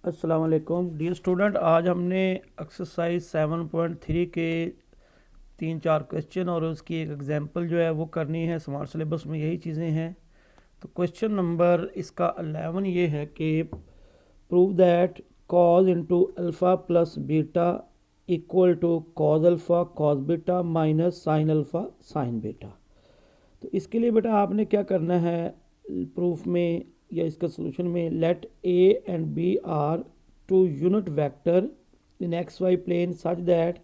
अस्सलाम वालेकुम dear student. आज हमने एक्सरसाइज 7.3 के 3-4 क्वेश्चन और उसकी एक एग्जांपल जो है वो करनी है। स्मार्ट सिलेबस में यही चीज़ें हैं। तो क्वेश्चन नंबर इसका 11 ये है कि prove that cos into alpha plus beta equal to cos alpha cos beta minus sine alpha sine beta. तो इसके लिए बेटा आपने क्या करना है, प्रूफ में या इसका सोल्यूशन में, let a and b are two unit vector in x y plane such that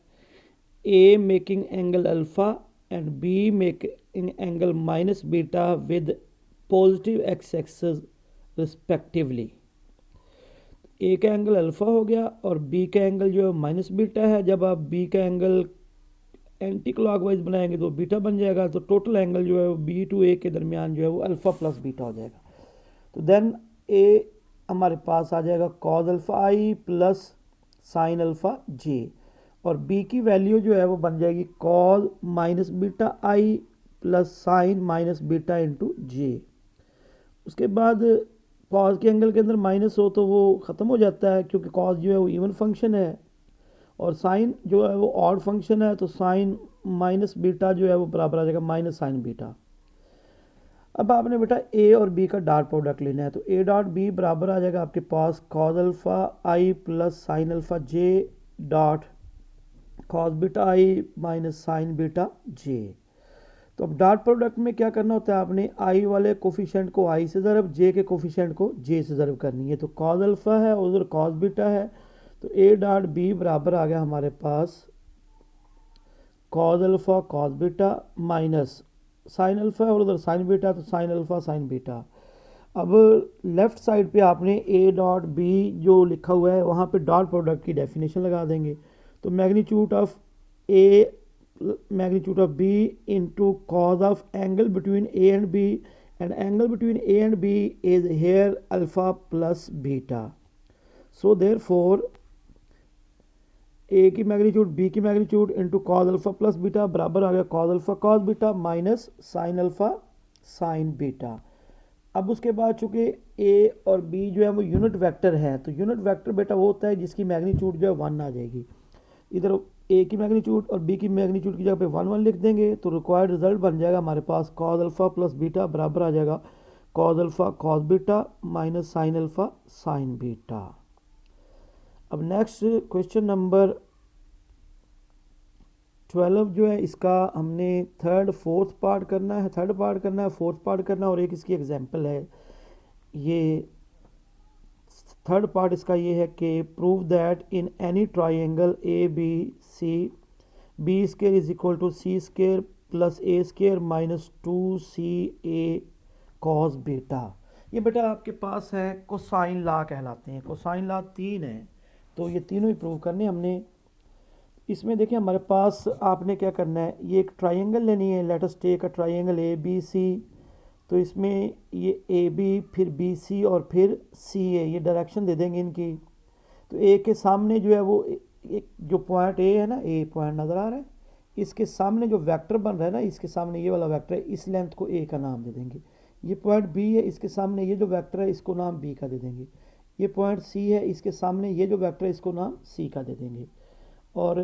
a making angle alpha and b making angle minus beta with positive x axis respectively. A का angle alpha हो गया और B का angle जो है minus beta है। जब आप बी का एंगल एंटी क्लॉकवाइज बनाएंगे तो बीटा बन जाएगा। तो टोटल एंगल जो है वो बी टू ए के दरमियान जो है वो अल्फ़ा प्लस बीटा हो जाएगा। तो देन ए हमारे पास आ जाएगा cos alpha i plus sine alpha j, और बी की वैल्यू जो है वो बन जाएगी cos minus beta i plus sine minus beta into j. उसके बाद कॉज के एंगल के अंदर माइनस हो तो वो ख़त्म हो जाता है, क्योंकि कॉज जो है वो इवन फंक्शन है और साइन जो है वो ऑड फंक्शन है। तो साइन माइनस बीटा जो है वो बराबर आ जाएगा माइनस साइन बीटा। अब आपने बेटा ए और बी का डॉट प्रोडक्ट लेना है। तो ए डॉट बी बराबर आ जाएगा आपके पास cos alpha i plus sine alpha j dot cos beta i minus sine beta j. तो अब डॉट प्रोडक्ट में क्या करना होता है, आपने आई वाले कोफिशिएंट को आई से ज़रब, जे के कोफिशिएंट को जे से ज़रब करनी है। तो कॉज अल्फ़ा है और उधर कॉज बीटा है, तो ए डॉट बी बराबर आ गया हमारे पास cos alpha cos beta minus sine alpha और उधर साइन बीटा, तो साइन अल्फ़ा साइन बीटा। अब लेफ़्ट साइड पे आपने ए डॉट बी जो लिखा हुआ है वहाँ पे डॉट प्रोडक्ट की डेफिनेशन लगा देंगे। तो magnitude of a magnitude of b into cos of angle between A and b, and angle between A and b is here alpha plus beta. So therefore a की magnitude b की magnitude into cos alpha plus beta बराबर आ गया cos alpha cos beta minus sine alpha sine beta. अब उसके बाद चूंकि ए और बी जो है वो यूनिट वेक्टर है, तो यूनिट वेक्टर बेटा वो होता है जिसकी मैग्नीट्यूड जो है 1 आ जाएगी। इधर ए की मैग्नीट्यूड और बी की मैग्नीट्यूड की जगह पे 1 1 लिख देंगे, तो रिक्वायर्ड रिजल्ट बन जाएगा हमारे पास कॉज अल्फ़ा प्लस बीटा बराबर आ जाएगा cos alpha cos beta minus sine alpha sine beta. अब नेक्स्ट क्वेश्चन नंबर 12 जो है इसका हमने फोर्थ पार्ट करना है, फोर्थ पार्ट करना है, और एक इसकी एग्जांपल है। ये थर्ड पार्ट इसका ये है कि prove that in any triangle A B C B square is equal to C square plus A square minus 2 A cos beta. ये बेटा आपके पास है कोसाइन लॉ कहलाते हैं। कोसाइन लॉ 3 है, तो ये तीनों ही प्रूव करने हमने। इसमें देखिए हमारे पास आपने क्या करना है, ये एक ट्राइंगल लेनी है। Let us take a triangle A B C. तो इसमें ये ए बी फिर बी सी और फिर सी ए, ये डायरेक्शन दे देंगे इनकी। तो ए के सामने जो है वो एक जो पॉइंट ए है ना, ए पॉइंट नज़र आ रहा है, इसके सामने जो वेक्टर बन रहा है ना, इसके सामने ये वाला वेक्टर है, इस लेंथ को ए का नाम दे देंगे। ये पॉइंट बी है, इसके सामने ये जो वेक्टर है इसको नाम बी का दे देंगे। ये पॉइंट सी है, इसके सामने ये जो वेक्टर है इसको नाम सी का दे देंगे। और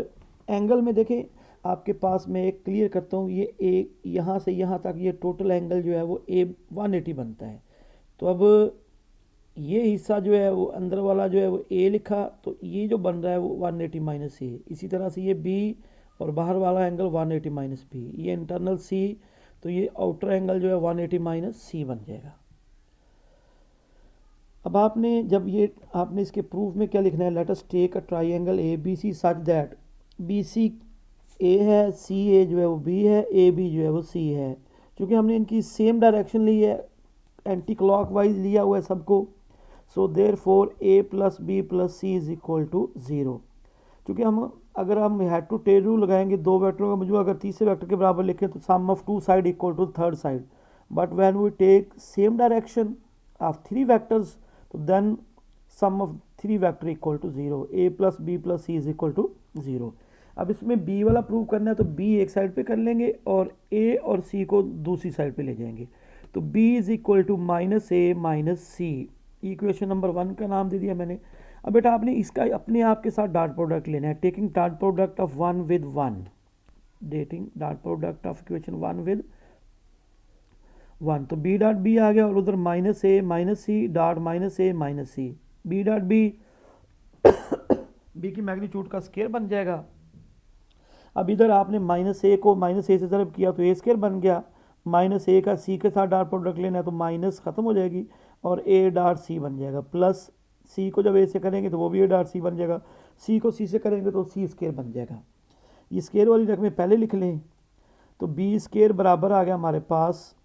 एंगल में देखें आपके पास, मैं एक क्लियर करता हूँ, ये ए यहाँ से यहाँ तक ये टोटल एंगल जो है वो ए 180 बनता है। तो अब ये हिस्सा जो है वो अंदर वाला जो है वो ए लिखा, तो ये जो बन रहा है वो 180 माइनस ए। इसी तरह से ये बी और बाहर वाला एंगल 180 माइनस बी, ये इंटरनल सी, तो ये आउटर एंगल जो है 180 माइनस सी बन जाएगा। अब आपने जब ये आपने इसके प्रूफ में क्या लिखना है, let us take a triangle A B C such that B c a है, सी ए जो है वो बी है, ए बी जो है वो सी है। क्योंकि हमने इनकी सेम डायरेक्शन ली है, एंटी क्लॉकवाइज लिया हुआ है सबको। So therefore A plus B plus C is equal to 0। क्योंकि अगर हम हेड टू टेल रूल लगाएंगे, दो वेक्टरों का मजमूआ अगर तीसरे वेक्टर के बराबर लिखें तो sum of 2 side equal to third side. But when we take same direction of 3 vectors, तो then sum of 3 vector equal to 0। A plus B plus C is equal to 0। अब इसमें बी वाला prove करना है, तो B एक side पे कर लेंगे और ए और सी को दूसरी साइड पे ले जाएंगे। तो B is equal to minus A minus C equation number 1 का नाम दे दिया मैंने। अब बेटा आपने इसका अपने आप के साथ डॉट प्रोडक्ट लेना है, taking dot product of 1 with 1, dating dot product of equation 1 with 1। तो बी डॉट बी आ गया और उधर माइनस ए माइनस सी डॉट माइनस ए माइनस सी, बी डॉट बी बी की मैग्नीट्यूड का स्केयर बन जाएगा। अब इधर आपने माइनस ए को माइनस ए से ज़रब किया तो ए स्केयर बन गया, माइनस ए का सी के साथ डॉट प्रोडक्ट लेना है तो माइनस ख़त्म हो जाएगी और ए डॉट सी बन जाएगा, प्लस सी को जब ए से करेंगे तो वो भी ए डॉट सी बन जाएगा, सी को सी से करेंगे तो सी स्केयर बन जाएगा। ये स्केयर वाली रकमें पहले लिख लें। तो बी स्केयर बराबर आ गया हमारे पास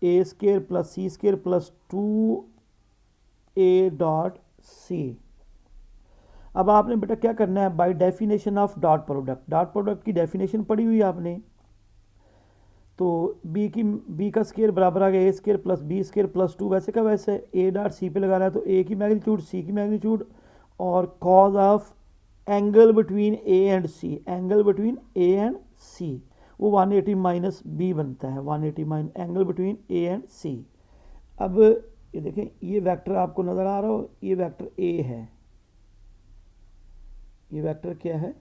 a square plus C square plus 2a dot c. अब आपने बेटा क्या करना है, by definition of dot product की डेफिनेशन पढ़ी हुई है आपने। तो बी का स्केयर बराबर आ गया a square plus b square plus 2, वैसे का वैसे ए डॉट सी पे लगाना है तो ए की मैग्नीट्यूड सी की मैग्नीट्यूड और cos of angle between A and C, angle between A and C वो 180 माइनस बी बनता है, 180 minus angle between A and C. अब ये देखें, ये वेक्टर आपको नज़र आ रहा हो, ये वेक्टर ए है, ये वेक्टर क्या है,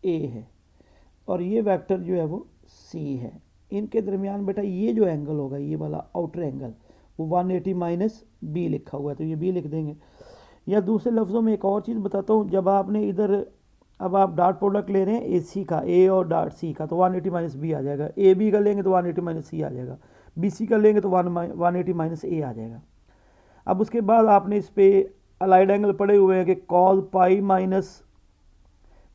ए है, और ये वेक्टर जो है वो सी है। इनके दरमियान बेटा ये जो एंगल होगा, ये वाला आउटर एंगल, वो 180 माइनस बी लिखा हुआ है तो ये बी लिख देंगे। या दूसरे लफ्ज़ों में एक और चीज़ बताता हूँ, जब आपने इधर अब आप डॉट प्रोडक्ट ले रहे हैं ए सी का, ए और डॉट सी का, तो 180 माइनस बी आ जाएगा, ए बी का लेंगे तो 180 माइनस सी आ जाएगा, बी सी का लेंगे तो 180 माइनस ए आ जाएगा। अब उसके बाद आपने इस पर अलाइड एंगल पड़े हुए हैं कि cos pi minus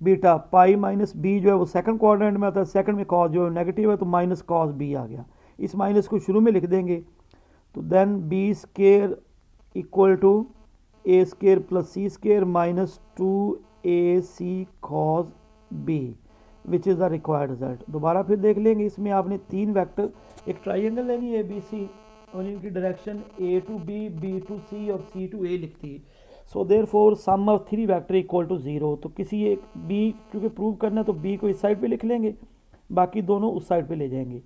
beta, pi minus B जो है वो सेकंड क्वाड्रेंट में आता है, सेकंड में कॉज जो है नेगेटिव है तो माइनस कॉज बी आ गया, इस माइनस को शुरू में लिख देंगे। तो then B square equal to A square plus C square minus 2ac cos B which is the required result. दोबारा फिर देख लेंगे, इसमें आपने 3 वेक्टर, एक ट्राइंगल लेनी है बी सी और इनकी direction a to b, b to c और सी टू ए लिखती है। So therefore sum of 3 vector equal to 0। तो किसी एक बी क्योंकि प्रूव करना है तो बी को इस साइड पे लिख लेंगे, बाकी दोनों उस साइड पे ले जाएंगे।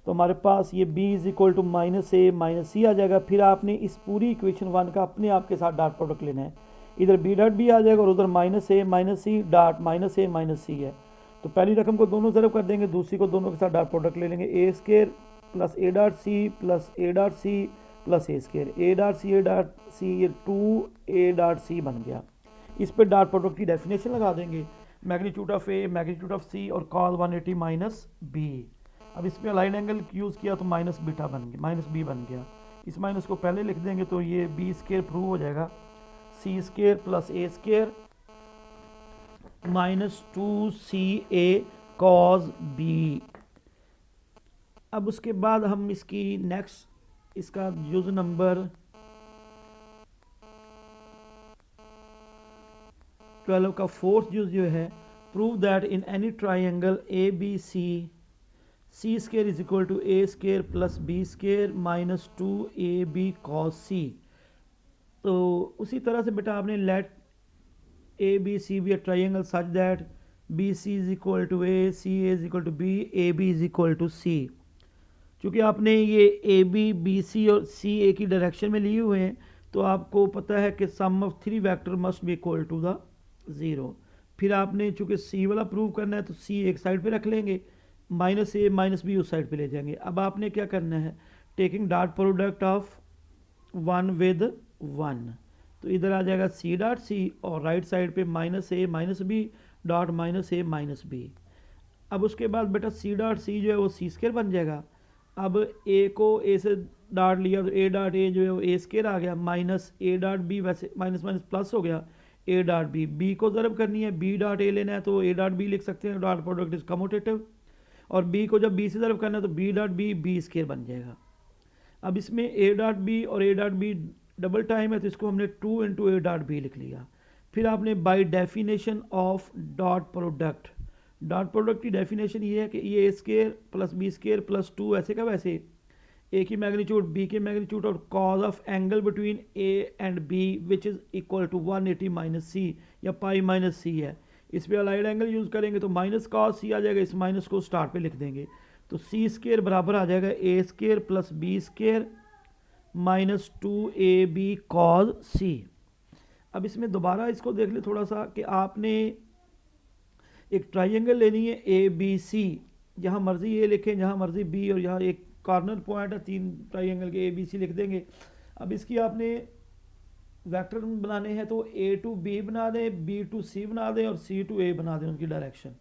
तो हमारे पास ये b is equal to minus A minus c आ जाएगा। फिर आपने इस पूरी इक्वेशन 1 का अपने आप के साथ डॉट प्रोडक्ट लेना है, इधर b डॉट बी आ जाएगा और उधर माइनस ए माइनस सी डॉट माइनस ए माइनस सी है। तो पहली रकम को दोनों तरफ कर देंगे, दूसरी को दोनों के साथ डॉट प्रोडक्ट ले लेंगे, a square plus a dot c plus a dot c plus A square, a dot c ये 2a डॉट सी बन गया। इस पर डॉट प्रोडक्ट की डेफिनेशन लगा देंगे, magnitude of a magnitude of c और कॉस 180 माइनस बी। अब इसमें अलाइन एंगल यूज़ किया तो माइनस बीटा बन गया, माइनस बी बन गया। इस माइनस को पहले लिख देंगे तो ये बी स्केयर प्रूव हो जाएगा, सी स्केयर प्लस ए square minus 2ca cos b. अब उसके बाद हम इसकी नेक्स्ट इसका जुज नंबर 12 का फोर्थ जुज जो है, prove that in any triangle A B C square is equal to A square plus b square minus 2ab cos C. तो उसी तरह से बेटा आपने let A B C be a triangle such that B C is equal to a, C A is equal to b, A B is equal to c. चूँकि आपने ये A B B c और सी ए की direction में लिए हुए हैं तो आपको पता है कि sum of 3 vector must be equal to the 0। फिर आपने चूँकि सी वाला प्रूव करना है तो सी एक साइड पे रख लेंगे, माइनस ए माइनस बी उस साइड पे ले जाएंगे। अब आपने क्या करना है, taking dot product of 1 with 1, तो इधर आ जाएगा सी डॉट सी और राइट साइड पे माइनस ए माइनस बी डॉट माइनस ए माइनस बी। अब उसके बाद बेटा सी डॉट सी जो है वो सी स्केयर बन जाएगा। अब ए को ए से डॉट लिया तो ए डॉट ए जो है वो ए स्केयर आ गया, माइनस ए डॉट बी, वैसे माइनस माइनस प्लस हो गया, ए डॉट बी, बी को ज़रब करनी है, बी डॉट ए लेना है तो ए डॉट बी लिख सकते हैं, डॉट प्रोडक्ट इज कम्यूटेटिव, और बी को जब बी से ज़रब करना है तो B dot B B square बन जाएगा। अब इसमें ए डॉट बी और A dot B double time है तो इसको हमने 2 इंटू ए डॉट बी लिख लिया। फिर आपने by definition of dot product, dot product की डेफिनेशन ये है कि ये a square plus b square plus 2 ऐसे का वैसे, ए की मैग्नीट्यूड बी के मैग्नीट्यूड और cos of angle between A and b which is equal to 180 minus c या पाई माइनस सी है। इस पर अलाइड एंगल यूज़ करेंगे तो माइनस कॉस सी आ जाएगा, इस माइनस को स्टार्ट पे लिख देंगे तो सी स्केयर बराबर आ जाएगा a square plus b square minus 2ab cos c। अब इसमें दोबारा इसको देख ले थोड़ा सा कि आपने एक ट्राइंगल लेनी है ए बी सी, जहाँ मर्जी ए लिखें जहाँ मर्जी बी, और यहाँ एक कॉर्नर पॉइंट है, 3 ट्राइंगल के ए बी सी लिख देंगे। अब इसकी आपने वेक्टर बनाने हैं तो ए टू बी बना दें, बी टू सी बना दें और सी टू ए बना दें उनकी डायरेक्शन।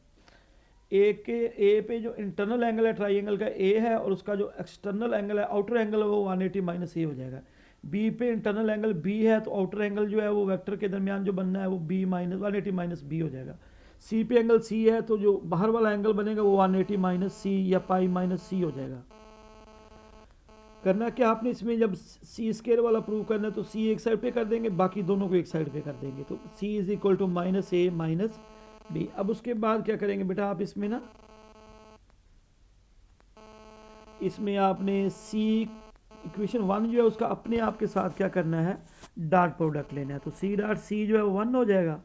ए पे जो इंटरनल एंगल है ट्राइंगल का ए है, और उसका जो एक्सटर्नल एंगल है आउटर एंगल है वो 180 माइनस ए हो जाएगा। बी पे इंटरनल एंगल बी है तो आउटर एंगल जो है वो वेक्टर के दरमियान जो बनना है वो बी माइनस 180 माइनस बी हो जाएगा। सी पे एंगल सी है तो जो बाहर वाला एंगल बनेगा वो 180 माइनस सी या पाई माइनस सी हो जाएगा। करना क्या आपने इसमें, जब सी स्केयर वाला प्रूव करना है तो सी एक साइड पे कर देंगे, बाकी दोनों को एक साइड पे कर देंगे, तो c is equal to minus A minus b. अब उसके बाद क्या करेंगे बेटा, आप इसमें ना इसमें आपने सी इक्वेशन 1 जो है उसका अपने आप के साथ क्या करना है, डॉट प्रोडक्ट लेना है। तो सी डॉट सी जो है वो 1 हो जाएगा,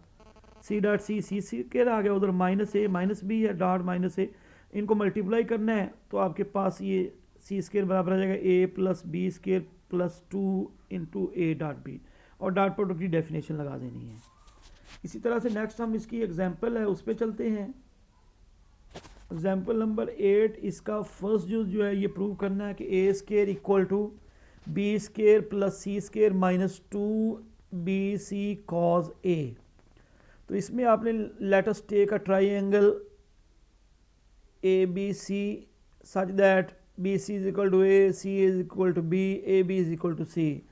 सी डॉट सी सी स्केयर आ गया, उधर माइनस ए माइनस बी है, डॉट माइनस ए, इनको मल्टीप्लाई करना है तो आपके पास ये सी स्केयर बराबर आ जाएगा a plus b square plus 2 into a dot B, और डॉट प्रोडक्ट की डेफिनेशन लगा देनी है। इसी तरह से नेक्स्ट हम इसकी एग्जांपल है उस पर चलते हैं। एग्जांपल नंबर 8, इसका फर्स्ट जो है ये प्रूव करना है कि a square equal to b square plus C square minus 2bc cos a। तो इसमें आपने let us take a triangle A B C such that BC is equal to a, C is equal to b, A B is equal to c.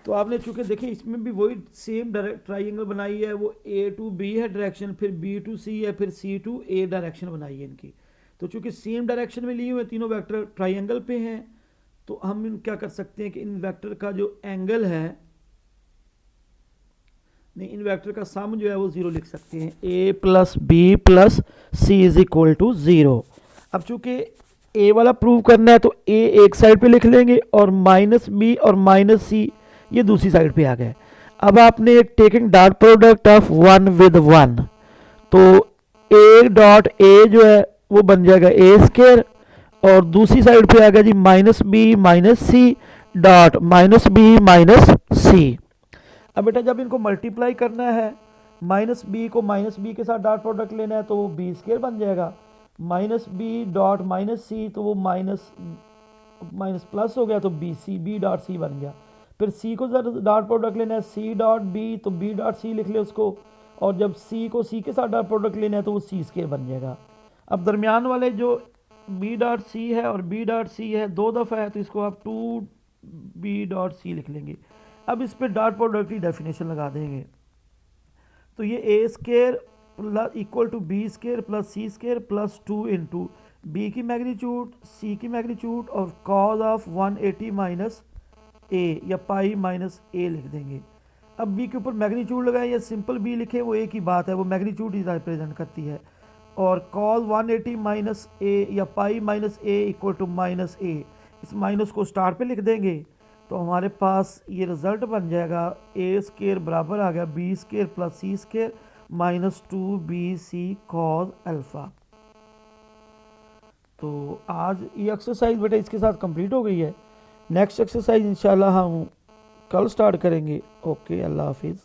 तो आपने चूंकि देखिए इसमें भी वही सेम ट्राइंगल बनाई है, वो ए टू बी है डायरेक्शन, फिर बी टू सी है, फिर सी टू ए डायरेक्शन बनाई है इनकी। तो चूंकि सेम डायरेक्शन में लिए हुए तीनों वेक्टर ट्राइंगल पे हैं, तो हम क्या कर सकते हैं कि इन वेक्टर का जो एंगल है, नहीं इन वेक्टर का सम जो है वो 0 लिख सकते हैं, a plus B plus C is equal to 0। अब चूंकि ए वाला प्रूव करना है तो ए एक साइड पे लिख लेंगे और माइनस बी और माइनस सी ये दूसरी साइड पे आ गए। अब आपने taking dot product of 1 with 1, तो ए डॉट ए जो है वो बन जाएगा ए स्केयर, और दूसरी साइड पे आ गया जी minus b minus c dot minus b minus c. अब बेटा जब इनको मल्टीप्लाई करना है, माइनस बी को माइनस बी के साथ डॉट प्रोडक्ट लेना है तो वो बी स्केयर बन जाएगा, minus B dot minus C तो वो माइनस माइनस प्लस हो गया तो B C B dot C बन गया। फिर सी को डॉट प्रोडक्ट लेना है सी डॉट बी, तो बी डॉट सी लिख ले उसको, और जब सी को सी के साथ डॉट प्रोडक्ट लेना है तो वो सी स्केयर बन जाएगा। अब दरमियान वाले जो बी डॉट सी है और बी डॉट सी है 2 दफ़ा है, तो इसको आप 2b डॉट सी लिख लेंगे। अब इस पर डॉट प्रोडक्ट की डेफिनेशन लगा देंगे, तो ये a square equal to b square plus C square plus 2 into b की मैग्नीट्यूड सी की मैग्नीट्यूड और कॉज ऑफ 180 माइनस ए या पाई माइनस ए लिख देंगे। अब बी के ऊपर मैग्नीट्यूड लगाएं या सिंपल बी लिखें वो एक ही बात है, वो मैग्नीट्यूड ही रिप्रेजेंट करती है। और कॉज 180 माइनस ए या pi minus a equal to minus a, इस माइनस को स्टार पे लिख देंगे तो हमारे पास ये रिजल्ट बन जाएगा ए स्केयर बराबर आ गया बी स्केयर प्लस सी square minus 2bc cos alpha. तो आज ये एक्सरसाइज बेटा इसके साथ कंप्लीट हो गई है। नेक्स्ट एक्सरसाइज इंशाल्लाह हम कल स्टार्ट करेंगे। ओके, अल्लाह हाफिज़।